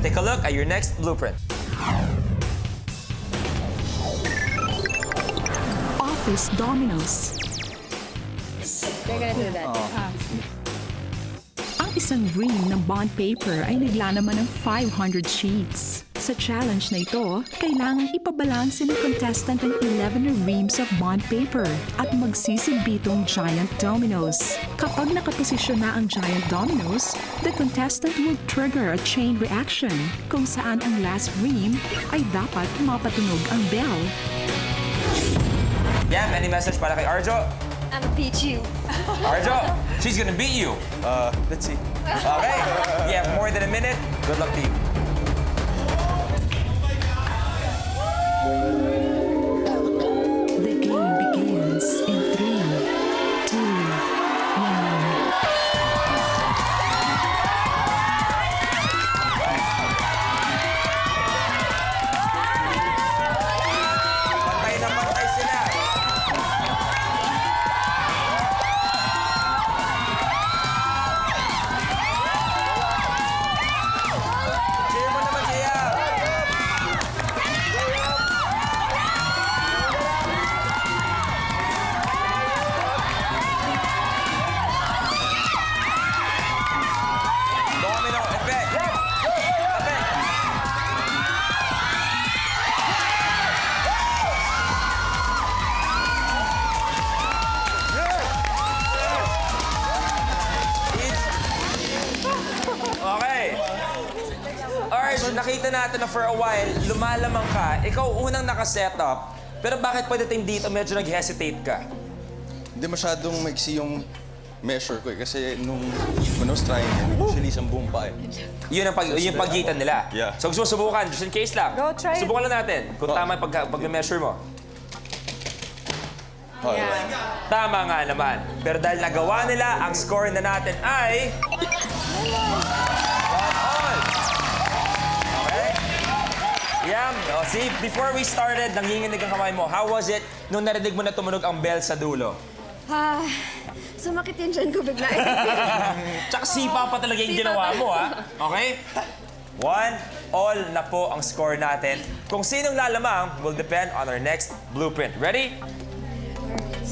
Take a look at your next blueprint. Office dominoes. We're gonna do that. Ang isang ream ng bond paper ay naglalaman ng 500 sheets. Sa challenge na ito, kailangang ipabalanse ng contestant ang 11 reams of bond paper at magsisilbitong giant dominoes. Kapag nakaposisyon na ang giant dominoes, the contestant will trigger a chain reaction kung saan ang last ream ay dapat mapatunog ang bell. Yam, any message para kay Arjo? I'm beat you. Arjo, she's gonna beat you. Let's see. Okay, you have more than a minute. Good luck to you. The game begins in 3, 2, 1. Pantay na pantay sila. Cheer mo naman si Yam. Domino effect. Effect. Okay. Alright, so nakita natin na for a while, lumalamang ka. Ikaw unang nakasetup. Pero bakit pwede tayong dito medyo nag-hesitate ka? Hindi masyadong maiksi yung measure ko eh. Kasi when I was trying, usually isang buong pa eh. Yun ang yung pagitan nila. Yeah. So gusto mo subukan, just in case lang. Go, try it. Subukan lang natin kung tama yung pag-measure mo. Tama nga naman. Pero dahil nagawa nila, ang score na natin ay... 1 all. Okay? Yam, oh, see, before we started, nanginginig ang kamay mo. How was it nung narinig mo na tumunog ang bell sa dulo? Sumakit yung dyan ko bigla. Tsaka sipa pa talaga yung Sipa ginawa pa. mo, ha? Okay? 1 all na po ang score natin. Kung sinong lalamang will depend on our next blueprint. Ready?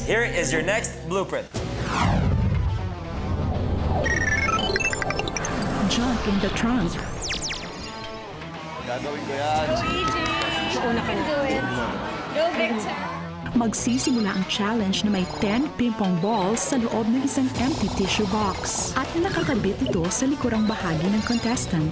Here is your next blueprint. Junk in the trunk. Gagawin ko yan. Go, EJ. You can do it. Go, Victor. Magsisimula ang challenge na may 10 ping-pong balls sa loob ng isang empty tissue box at nakakabit ito sa likurang bahagi ng contestant.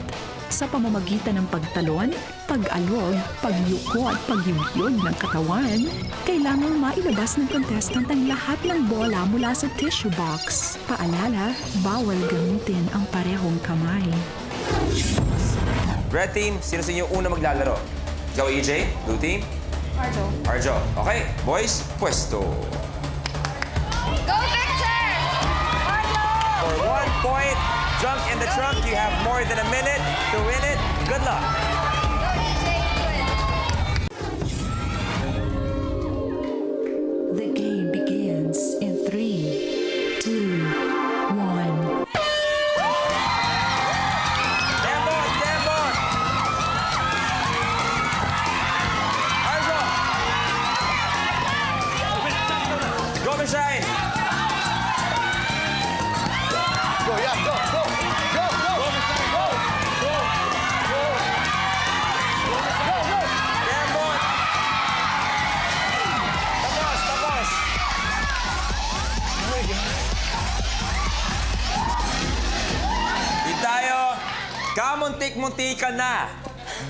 Sa pamamagitan ng pagtalon, pag-alog, pagyuko at pagyugyog ng katawan, kailangang mailabas ng contestant ang lahat ng bola mula sa tissue box. Paalala, bawal gamitin ang parehong kamay. Red team, sino sa inyo una maglalaro? Ikaw, EJ? Blue team? Arjo. Arjo. Okay, boys, pwesto. Go, Victor! Arjo! For 1 point, junk in the trunk. You have more than a minute to win it. Good luck. Go, EJ. Do it. The game begins in 3, 2, 1. Dembon, Dembon! Arjo! Go, Mishine! Go, yeah, go, go! Go, go! Go, go! Go! Dembon! Tapos, tapos! Di tayo, kamuntik-muntikan na.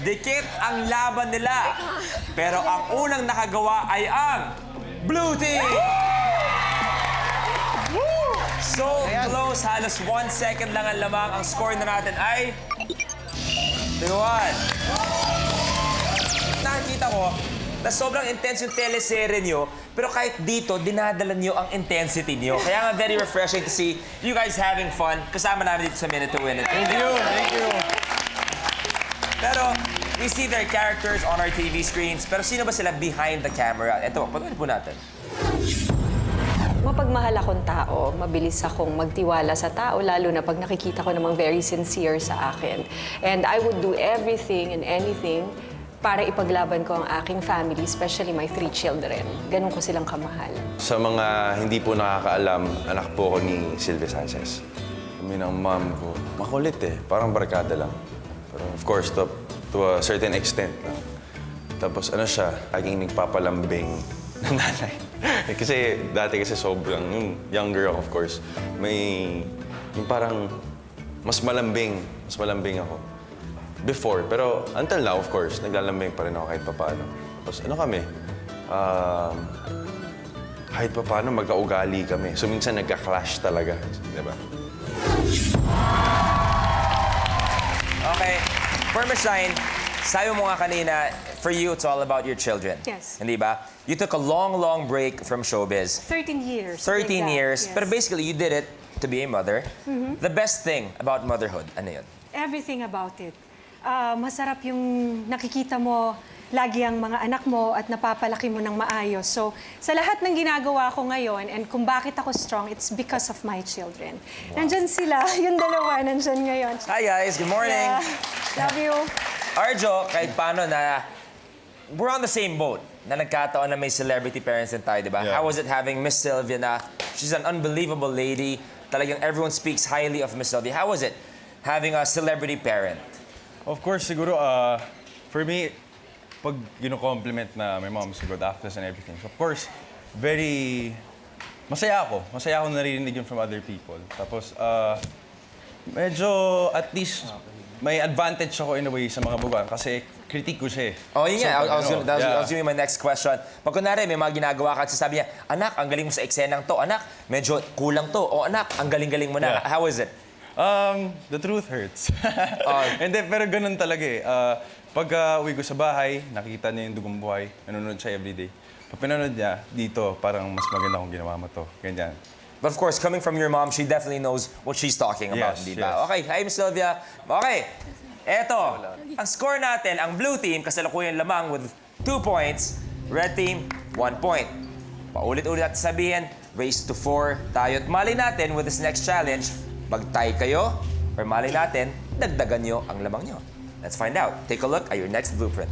Dikit ang laban nila. Pero ang unang nakagawa ay ang Blue Team! So close, halos 1 second lang ang lamang. Ang score na natin ay 2-1. Nakikita ko na sobrang intense yung teleserye nyo, pero kahit dito, dinadala nyo ang intensity nyo. Kaya nga very refreshing to see you guys having fun. Kasama namin dito sa Minute to Win It. Thank you! Thank you! Pero, we see their characters on our TV screens, pero sino ba sila behind the camera? Ito, panood po natin. Mapagmahal akong tao, mabilis akong magtiwala sa tao, lalo na pag nakikita ko namang very sincere sa akin. And I would do everything and anything para ipaglaban ko ang aking family, especially my 3 children. Ganun ko silang kamahal. Sa mga hindi po nakakaalam, anak po ako ni Sylvia Sanchez. Kami ng mom ko, makulit eh, parang barkada lang. Pero of course, to a certain extent lang. Tapos ano siya, laging nagpapalambing ng nanay. Kasi dati kasi sobrang, yung younger ako of course, may yung parang mas malambing ako. Before, pero until now of course, naglalambing pa rin ako kahit papaano. Tapos ano kami, kahit papaano magkaugali kami. So minsan nagka-clash talaga, di ba? Okay. Permashine, sabi mo nga kanina, for you, it's all about your children. Yes. Hindi ba? You took a long, long break from showbiz. 13 years. 13 like that, years. yes. Pero basically, you did it to be a mother. The best thing about motherhood, ano yun? Everything about it. Masarap yung nakikita mo lagi ang mga anak mo at napapalaki mo ng maayos. So, sa lahat ng ginagawa ko ngayon and kung bakit ako strong, it's because of my children. Nandyan sila, yung dalawa, nandyan ngayon. Hi guys, good morning. Yeah. Love you. Arjo, kahit paano na we're on the same boat na nagkataon na may celebrity parents din tayo, di ba? Yeah. How was it having Miss Sylvia na she's an unbelievable lady. Talagang everyone speaks highly of Miss Sylvia. How was it having a celebrity parent? Of course, siguro, for me, pag compliment na my mom's a good actress and everything, of course, masaya ako. Masaya ako narinig yun from other people. Tapos, medyo at least may advantage ako in a way sa mga babae kasi critique ko siya eh. Oh, yun nga. So, I was doing my next question. Pag kunwari, may mga ginagawa ka at sasabi niya, anak, ang galing mo sa eksenang to. Anak, medyo kulang to. O anak, ang galing-galing mo na. Yeah. How is it? The truth hurts. Hindi, pero ganun talaga eh. Pag uwi ko sa bahay, nakita niya yung dugong buhay, nanonood siya everyday. Pag pinanood niya, dito, parang mas maganda kung ginawa mo to. Ganyan. But of course, coming from your mom, she definitely knows what she's talking about, Yes, di ba? yes. Okay, hi Miss Sylvia. Okay, eto, ang score natin, ang blue team, kasalukuyan lamang with 2 points, red team, 1 point. Paulit-ulit natin sabihin, race to 4 tayo. At mali natin with this next challenge, mag-tie kayo, or mali natin, dagdagan nyo ang lamang nyo. Let's find out. Take a look at your next blueprint.